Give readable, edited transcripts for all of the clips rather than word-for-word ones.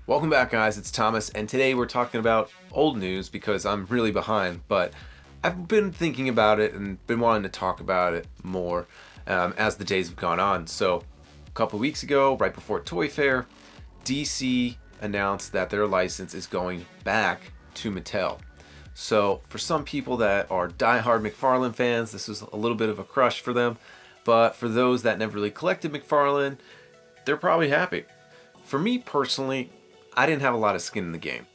Welcome back, guys. It's Thomas, and today we're talking about old news because I'm really behind, but I've been thinking about it and been wanting to talk about it more as the days have gone on. So a couple weeks ago, right before Toy Fair, DC announced that their license is going back to Mattel. So for some people that are diehard McFarlane fans, this was a little bit of a crush for them, but for those that never really collected McFarlane, they're probably happy. For me personally, I didn't have a lot of skin in the game.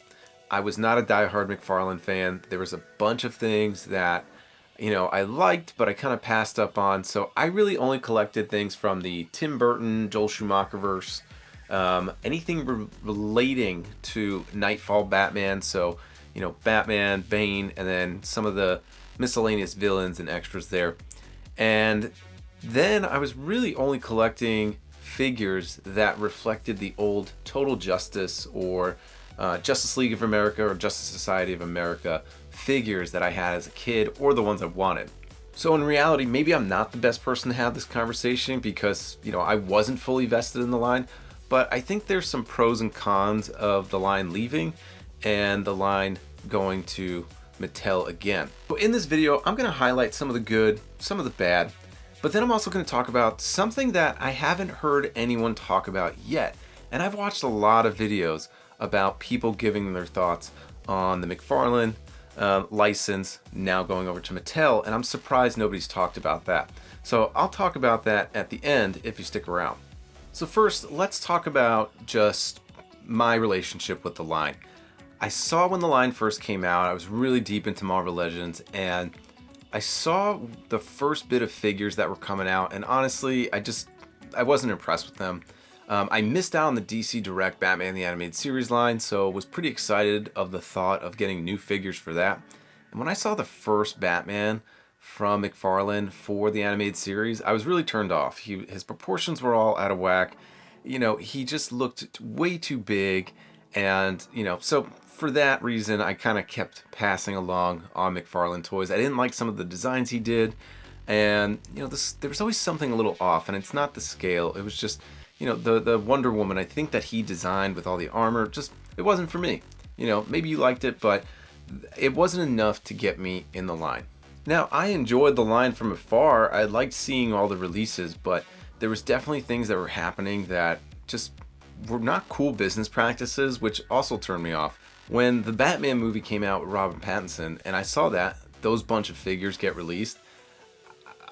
I was not a diehard McFarlane fan. There was a bunch of things that, I liked, but I kind of passed up on. So I really only collected things from the Tim Burton, Joel Schumacher verse, anything relating to Nightfall Batman. So, Batman, Bane, and then some of the miscellaneous villains and extras there. And then I was really only collecting figures that reflected the old Total Justice or Justice League of America or Justice Society of America figures that I had as a kid, or the ones I wanted. So in reality, maybe I'm not the best person to have this conversation because, I wasn't fully vested in the line, but I think there's some pros and cons of the line leaving and the line going to Mattel again. So in this video, I'm going to highlight some of the good, some of the bad, but then I'm also going to talk about something that I haven't heard anyone talk about yet. And I've watched a lot of videos about people giving their thoughts on the McFarlane license now going over to Mattel, and I'm surprised nobody's talked about that. So I'll talk about that at the end if you stick around. So first, let's talk about just my relationship with the line. I saw when the line first came out, I was really deep into Marvel Legends, and I saw the first bit of figures that were coming out, and honestly, I wasn't impressed with them. I missed out on the DC Direct Batman the Animated Series line, so was pretty excited of the thought of getting new figures for that. And when I saw the first Batman from McFarlane for the animated series, I was really turned off. His proportions were all out of whack. He just looked way too big, and so for that reason, I kind of kept passing along on McFarlane toys. I didn't like some of the designs he did, and there was always something a little off, and it's not the scale. It was just, the Wonder Woman, I think that he designed with all the armor, it wasn't for me. Maybe you liked it, but it wasn't enough to get me in the line. Now, I enjoyed the line from afar. I liked seeing all the releases, but there was definitely things that were happening that just were not cool business practices, which also turned me off. When the Batman movie came out with Robert Pattinson, and I saw those bunch of figures get released,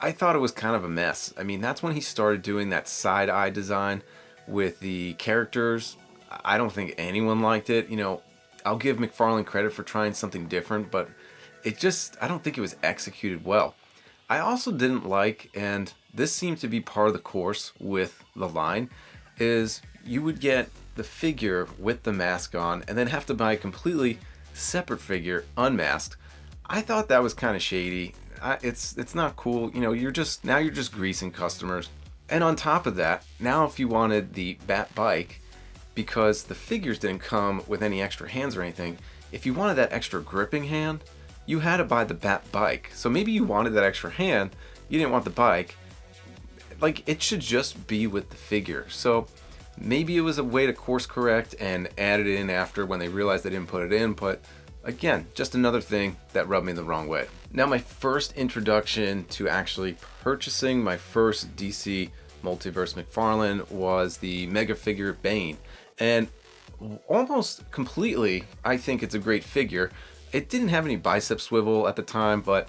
I thought it was kind of a mess. I mean, that's when he started doing that side-eye design with the characters. I don't think anyone liked it. I'll give McFarlane credit for trying something different, but I don't think it was executed well. I also didn't like, and this seemed to be part of the course with the line, is you would get the figure with the mask on and then have to buy a completely separate figure unmasked. I thought that was kind of shady. It's not cool. You're just greasing customers. And on top of that, now if you wanted the Bat bike, because the figures didn't come with any extra hands or anything, if you wanted that extra gripping hand, you had to buy the Bat bike. So maybe you wanted that extra hand, you didn't want the bike. It should just be with the figure. So maybe it was a way to course correct and add it in after when they realized they didn't put it in, but again, just another thing that rubbed me the wrong way. Now, my first introduction to actually purchasing my first DC Multiverse McFarlane was the Mega figure Bane. And almost completely, I think it's a great figure. It didn't have any bicep swivel at the time, but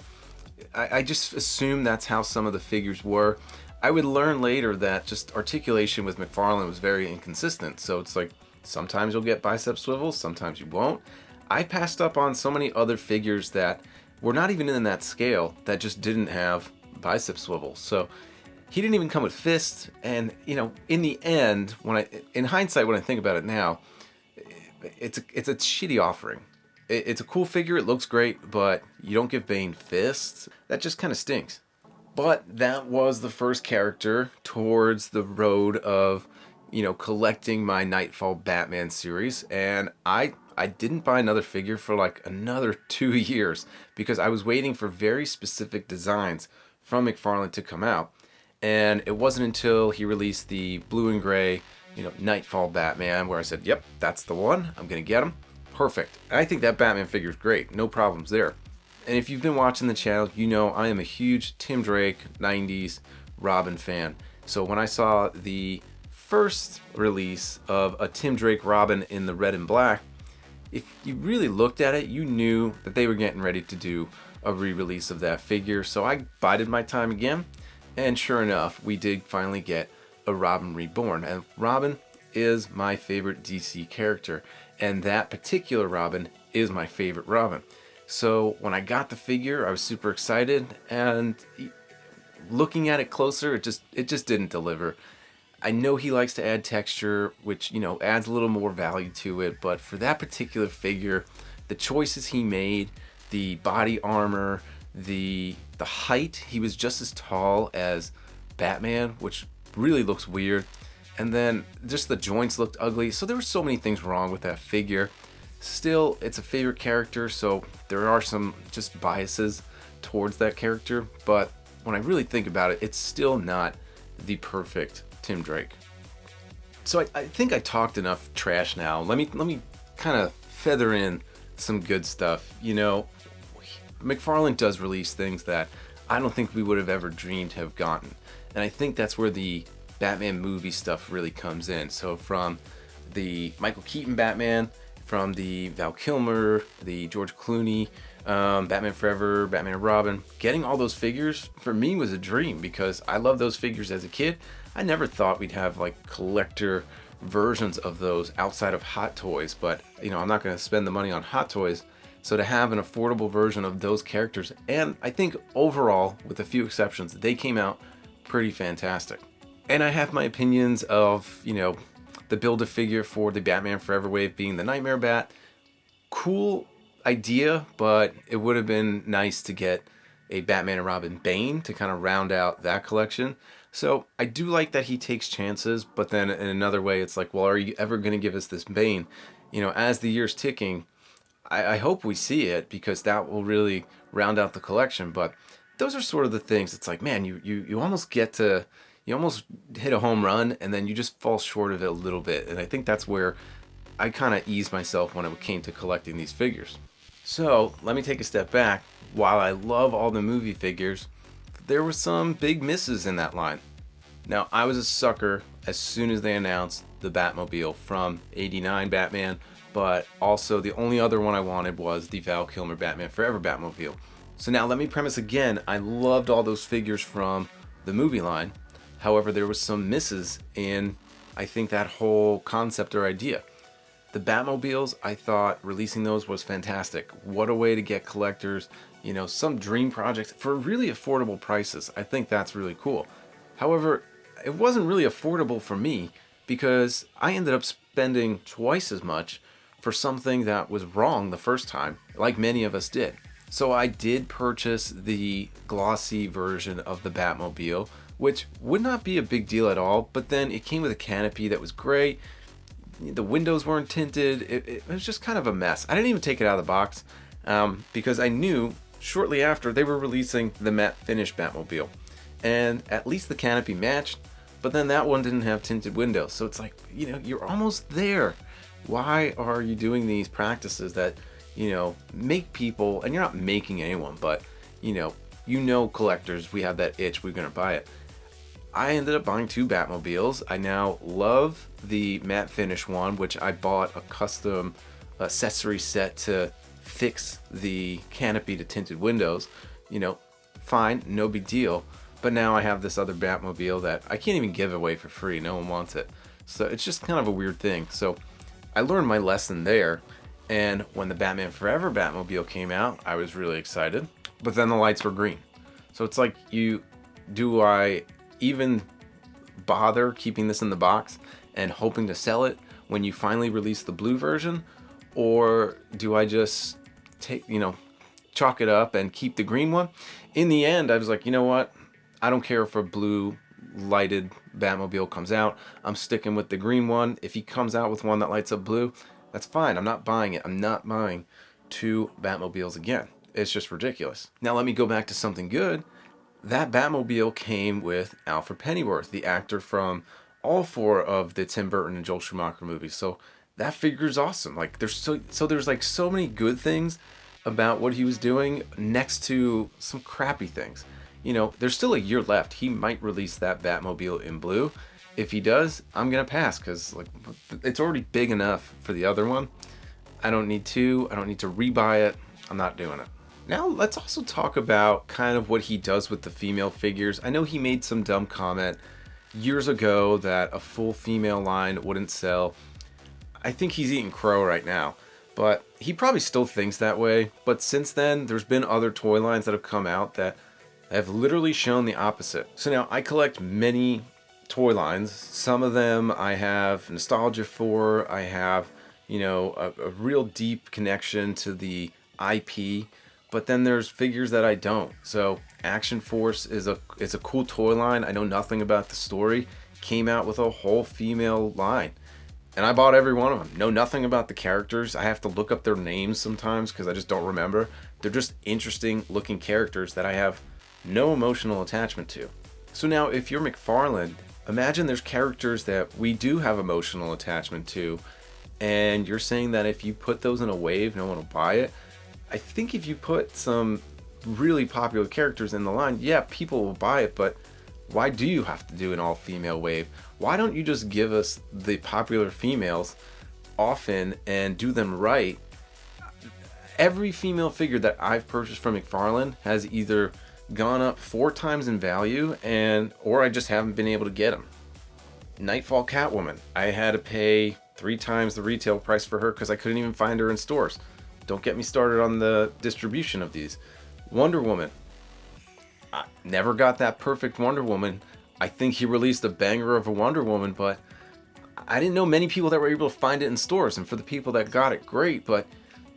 I just assumed that's how some of the figures were. I would learn later that just articulation with McFarlane was very inconsistent. So it's like, sometimes you'll get bicep swivels, sometimes you won't. I passed up on so many other figures that were not even in that scale that just didn't have bicep swivels. So he didn't even come with fists. And, in the end, in hindsight, when I think about it now, it's a shitty offering. It's a cool figure, it looks great, but you don't give Bane fists. That just kind of stinks. But that was the first character towards the road of, collecting my Nightfall Batman series. And I didn't buy another figure for like another 2 years because I was waiting for very specific designs from McFarlane to come out. And it wasn't until he released the blue and gray, Nightfall Batman, where I said, yep, that's the one. I'm going to get him. Perfect. And I think that Batman figure is great. No problems there. And if you've been watching the channel, you know I am a huge Tim Drake 90s Robin fan. So when I saw the first release of a Tim Drake Robin in the red and black, if you really looked at it, you knew that they were getting ready to do a re-release of that figure. So I bided my time again, and sure enough, we did finally get a Robin Reborn. And Robin is my favorite DC character, and that particular Robin is my favorite Robin. So when I got the figure, I was super excited, and looking at it closer, it just didn't deliver. I know he likes to add texture, which, adds a little more value to it, but for that particular figure, the choices he made, the body armor, the height, he was just as tall as Batman, which really looks weird. And then just the joints looked ugly. So there were so many things wrong with that figure. Still, it's a favorite character, so there are some just biases towards that character. But when I really think about it, it's still not the perfect Tim Drake. So I think I talked enough trash now. Let me kind of feather in some good stuff. McFarlane does release things that I don't think we would have ever dreamed to have gotten. And I think that's where the Batman movie stuff really comes in. So from the Michael Keaton Batman, from the Val Kilmer, the George Clooney, Batman Forever, Batman and Robin, getting all those figures for me was a dream because I loved those figures as a kid. I never thought we'd have like collector versions of those outside of Hot Toys, but I'm not going to spend the money on Hot Toys. So to have an affordable version of those characters, and I think overall, with a few exceptions, they came out pretty fantastic. And I have my opinions of, the Build-A-Figure for the Batman Forever wave being the Nightmare Bat. Cool idea, but it would have been nice to get a Batman and Robin Bane to kind of round out that collection. So I do like that he takes chances, but then in another way, it's like, well, are you ever going to give us this Bane? As the year's ticking, I hope we see it because that will really round out the collection. But those are sort of the things. It's like, man, you almost you almost hit a home run and then you just fall short of it a little bit. And I think that's where I kind of eased myself when it came to collecting these figures. So let me take a step back. While I love all the movie figures, there were some big misses in that line. Now, I was a sucker as soon as they announced the Batmobile from '89 Batman, but also the only other one I wanted was the Val Kilmer Batman Forever Batmobile. So now let me premise again, I loved all those figures from the movie line. However, there was some misses in, I think, that whole concept or idea. The Batmobiles, I thought releasing those was fantastic. What a way to get collectors, some dream projects for really affordable prices. I think that's really cool. However, it wasn't really affordable for me because I ended up spending twice as much for something that was wrong the first time, like many of us did. So I did purchase the glossy version of the Batmobile, which would not be a big deal at all, but then it came with a canopy that was gray. The windows weren't tinted. It was just kind of a mess. I didn't even take it out of the box because I knew shortly after they were releasing the matte finish Batmobile. And at least the canopy matched, but then that one didn't have tinted windows. So it's like, you're almost there. Why are you doing these practices that, make people, and you're not making anyone, but, collectors, we have that itch, we're going to buy it. I ended up buying 2 Batmobiles. I now love the matte finish one, which I bought a custom accessory set to fix the canopy to tinted windows. Fine, no big deal. But now I have this other Batmobile that I can't even give away for free. No one wants it. So it's just kind of a weird thing. So I learned my lesson there. And when the Batman Forever Batmobile came out, I was really excited. But then the lights were green. So it's like, do I even bother keeping this in the box and hoping to sell it when you finally release the blue version? Or do I just chalk it up and keep the green one? In the end, I was like, you know what? I don't care if a blue lighted Batmobile comes out. I'm sticking with the green one. If he comes out with one that lights up blue, that's fine. I'm not buying it. I'm not buying 2 Batmobiles again. It's just ridiculous. Now let me go back to something good. that Batmobile came with Alfred Pennyworth, the actor from all four of the Tim Burton and Joel Schumacher movies. So that figure's awesome. Like there's like so many good things about what he was doing next to some crappy things. There's still a year left. He might release that Batmobile in blue. If he does, I'm gonna pass because like it's already big enough for the other one. I don't need to. I don't need to rebuy it. I'm not doing it. Now let's also talk about kind of what he does with the female figures. I know he made some dumb comment years ago that a full female line wouldn't sell. I think he's eating crow right now, but he probably still thinks that way. But since then, there's been other toy lines that have come out that have literally shown the opposite. So now I collect many toy lines. Some of them I have nostalgia for. I have, a real deep connection to the IP. But then there's figures that I don't. So Action Force is a cool toy line. I know nothing about the story. Came out with a whole female line. And I bought every one of them. Know nothing about the characters. I have to look up their names sometimes because I just don't remember. They're just interesting looking characters that I have no emotional attachment to. So now if you're McFarlane, imagine there's characters that we do have emotional attachment to. And you're saying that if you put those in a wave, no one will buy it. I think if you put some really popular characters in the line, yeah, people will buy it, but why do you have to do an all-female wave? Why don't you just give us the popular females often and do them right? Every female figure that I've purchased from McFarlane has either gone up 4 times in value or I just haven't been able to get them. Nightfall Catwoman, I had to pay 3 times the retail price for her because I couldn't even find her in stores. Don't get me started on the distribution of these. Wonder Woman. I never got that perfect Wonder Woman. I think he released a banger of a Wonder Woman, but I didn't know many people that were able to find it in stores. And for the people that got it, great, but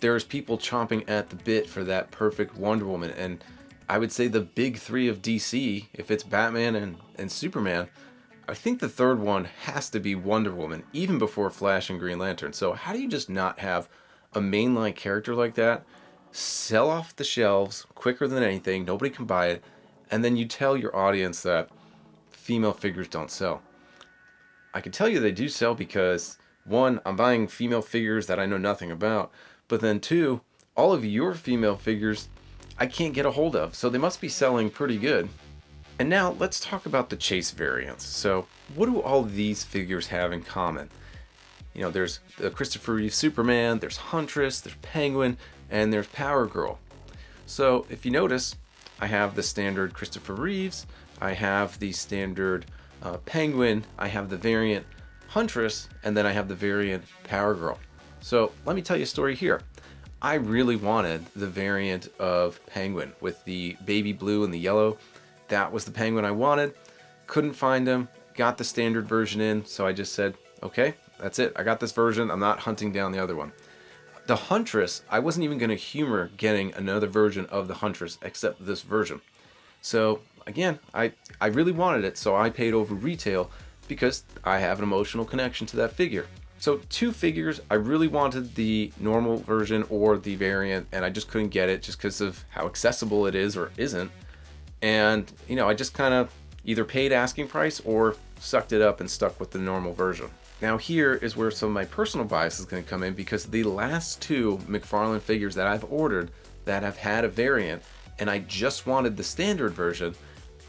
there's people chomping at the bit for that perfect Wonder Woman. And I would say the big 3 of DC, if it's Batman and Superman, I think the third one has to be Wonder Woman, even before Flash and Green Lantern. So how do you just not have a mainline character like that sell off the shelves quicker than anything, nobody can buy it, and then you tell your audience that female figures don't sell? I can tell you they do sell because 1, I'm buying female figures that I know nothing about, but then 2, all of your female figures I can't get a hold of, so they must be selling pretty good. And now let's talk about the Chase variants. So what do all these figures have in common? There's the Christopher Reeve Superman, there's Huntress, there's Penguin, and there's Power Girl. So if you notice, I have the standard Christopher Reeves, I have the standard Penguin, I have the variant Huntress, and then I have the variant Power Girl. So let me tell you a story here. I really wanted the variant of Penguin with the baby blue and the yellow. That was the Penguin I wanted. Couldn't find him, got the standard version in, so I just said, okay, that's it. I got this version. I'm not hunting down the other one. The Huntress, I wasn't even going to humor getting another version of the Huntress except this version. So again, I really wanted it, so I paid over retail because I have an emotional connection to that figure. So 2 figures, I really wanted the normal version or the variant, and I just couldn't get it just because of how accessible it is or isn't. And, I just kind of either paid asking price or sucked it up and stuck with the normal version. Now here is where some of my personal bias is going to come in, because the last 2 McFarlane figures that I've ordered that have had a variant, and I just wanted the standard version,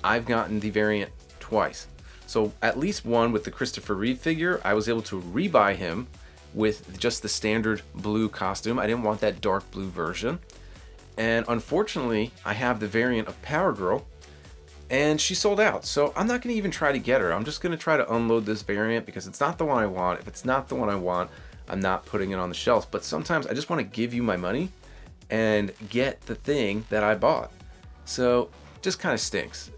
I've gotten the variant twice. So at least one with the Christopher Reeve figure, I was able to rebuy him with just the standard blue costume. I didn't want that dark blue version. And unfortunately, I have the variant of Power Girl, and she sold out. So I'm not going to even try to get her. I'm just going to try to unload this variant because it's not the one I want. If it's not the one I want, I'm not putting it on the shelf. But sometimes I just want to give you my money and get the thing that I bought. So just kind of stinks.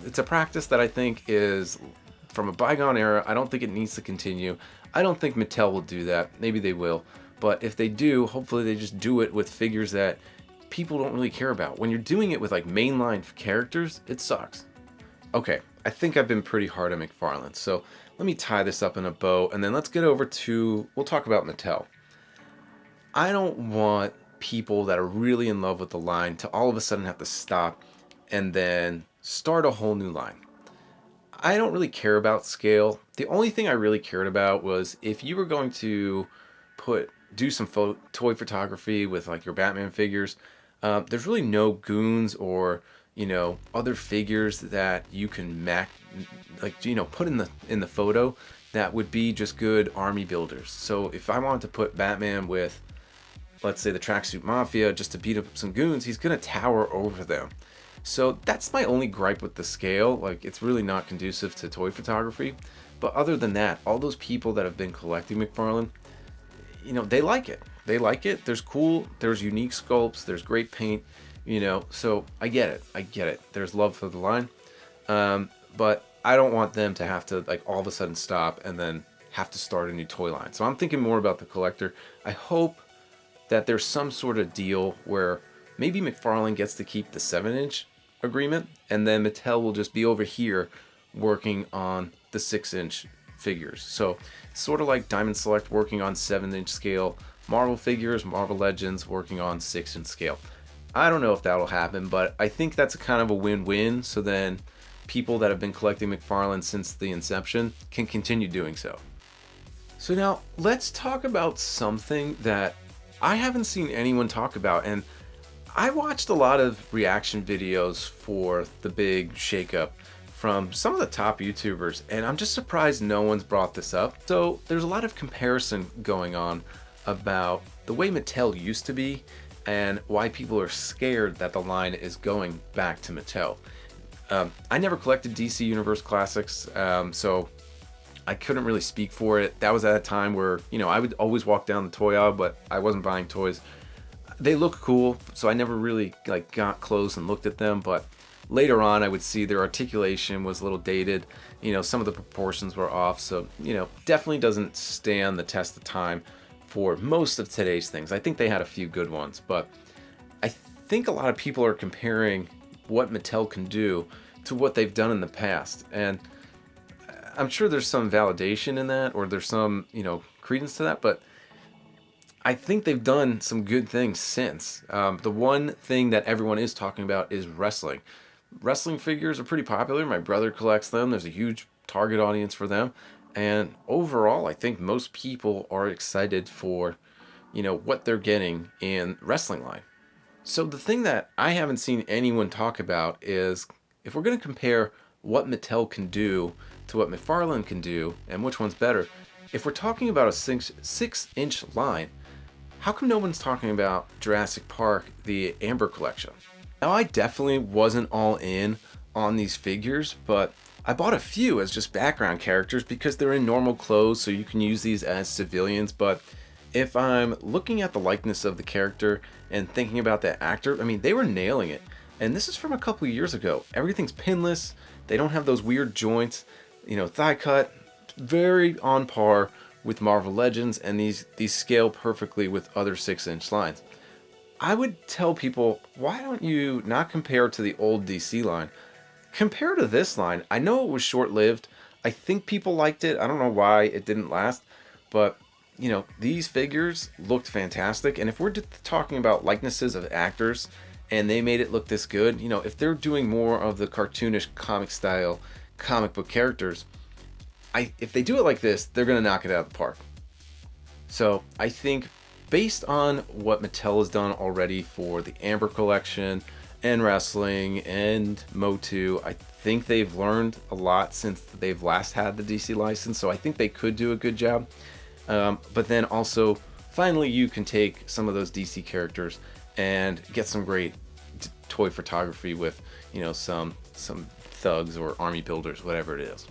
It's a practice that I think is from a bygone era. I don't think it needs to continue. I don't think Mattel will do that. Maybe they will. But if they do, hopefully they just do it with figures that people don't really care about. When you're doing it with like mainline characters, it sucks. Okay, I think I've been pretty hard on McFarlane, so let me tie this up in a bow, and then let's get over to, we'll talk about Mattel. I don't want people that are really in love with the line to all of a sudden have to stop and then start a whole new line. I don't really care about scale. The only thing I really cared about was if you were going to do some toy photography with like your Batman figures. There's really no goons or other figures that you can put in the photo that would be just good army builders. So if I wanted to put Batman with, let's say, the Tracksuit Mafia just to beat up some goons, he's gonna tower over them. So that's my only gripe with the scale. Like, it's really not conducive to toy photography. But other than that, all those people that have been collecting McFarlane, they like it. They like it. There's unique sculpts, there's great paint, so I get it. There's love for the line. But I don't want them to have to like all of a sudden stop and then have to start a new toy line. So I'm thinking more about the collector. I hope that there's some sort of deal where maybe McFarlane gets to keep the 7-inch agreement, and then Mattel will just be over here working on the 6-inch figures. So sort of like Diamond Select working on 7-inch scale Marvel figures, Marvel Legends working on 6-inch scale. I don't know if that'll happen, but I think that's a kind of a win-win. So then people that have been collecting McFarlane since the inception can continue doing so. So now let's talk about something that I haven't seen anyone talk about, and I watched a lot of reaction videos for the big shakeup from some of the top YouTubers, and I'm just surprised no one's brought this up. So there's a lot of comparison going on about the way Mattel used to be and why people are scared that the line is going back to Mattel. I never collected DC Universe Classics, so I couldn't really speak for it. That was at a time where, I would always walk down the toy aisle, but I wasn't buying toys. They look cool, so I never really got close and looked at them, but later on I would see their articulation was a little dated. Some of the proportions were off, so, definitely doesn't stand the test of time for most of today's things. I think they had a few good ones, but I think a lot of people are comparing what Mattel can do to what they've done in the past, and I'm sure there's some validation in that, or there's some, credence to that, but I think they've done some good things since. The one thing that everyone is talking about is wrestling. Wrestling figures are pretty popular. My brother collects them. There's a huge target audience for them. And overall, I think most people are excited for, what they're getting in wrestling line. So the thing that I haven't seen anyone talk about is if we're going to compare what Mattel can do to what McFarlane can do and which one's better, if we're talking about a 6-inch line, how come no one's talking about Jurassic Park, the Amber Collection? Now, I definitely wasn't all in on these figures, but I bought a few as just background characters because they're in normal clothes, so you can use these as civilians. But if I'm looking at the likeness of the character and thinking about that actor, they were nailing it. And this is from a couple years ago. Everything's pinless. They don't have those weird joints. Thigh cut, very on par with Marvel Legends, and these scale perfectly with other 6-inch lines. I would tell people, why don't you not compare to the old DC line? Compare to this line. I know it was short-lived. I think people liked it. I don't know why it didn't last, but these figures looked fantastic. And if we're talking about likenesses of actors and they made it look this good, if they're doing more of the cartoonish comic style comic book characters, if they do it like this, they're going to knock it out of the park. So I think based on what Mattel has done already for the Amber Collection and wrestling and Motu, I think they've learned a lot since they've last had the DC license. So I think they could do a good job. But then also, finally, you can take some of those DC characters and get some great toy photography with, some thugs or army builders, whatever it is.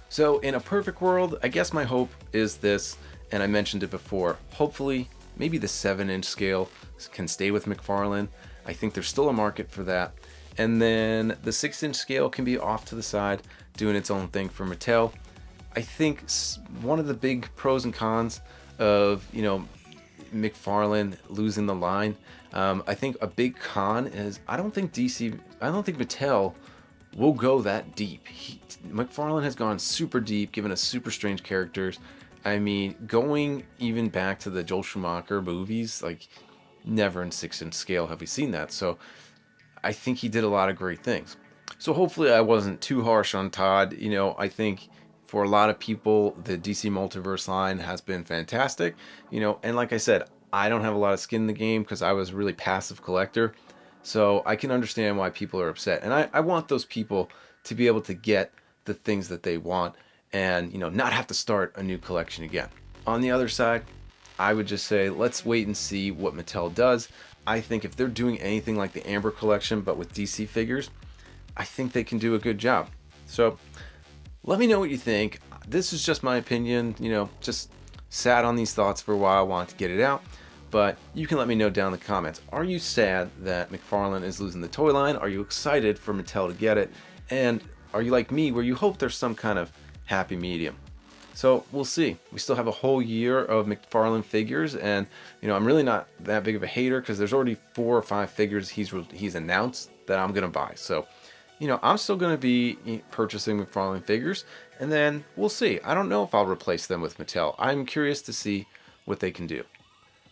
So in a perfect world, I guess my hope is this, and I mentioned it before, hopefully maybe the 7-inch scale can stay with McFarlane. I think there's still a market for that. And then the 6-inch scale can be off to the side, doing its own thing for Mattel. I think one of the big pros and cons of, McFarlane losing the line, I think a big con is I don't think Mattel will go that deep. McFarlane has gone super deep, given us super strange characters. Going even back to the Joel Schumacher movies, never in 6-inch scale have we seen that. So I think he did a lot of great things. So hopefully I wasn't too harsh on Todd. I think for a lot of people, the DC Multiverse line has been fantastic. And like I said, I don't have a lot of skin in the game because I was a really passive collector. So I can understand why people are upset. And I want those people to be able to get the things that they want and, not have to start a new collection again. On the other side, I would just say, let's wait and see what Mattel does. I think if they're doing anything like the Amber collection, but with DC figures, I think they can do a good job. So let me know what you think. This is just my opinion, just sat on these thoughts for a while, wanted to get it out. But you can let me know down in the comments. Are you sad that McFarlane is losing the toy line? Are you excited for Mattel to get it? And are you like me where you hope there's some kind of happy medium? So we'll see. We still have a whole year of McFarlane figures, and I'm really not that big of a hater because there's already 4 or 5 figures he's announced that I'm gonna buy. So I'm still gonna be purchasing McFarlane figures, and then we'll see. I don't know if I'll replace them with Mattel. I'm curious to see what they can do.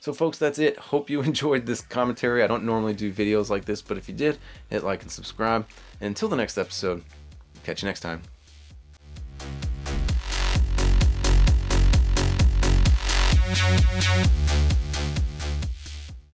So folks, that's it. Hope you enjoyed this commentary. I don't normally do videos like this, but if you did, hit like and subscribe. And until the next episode, catch you next time.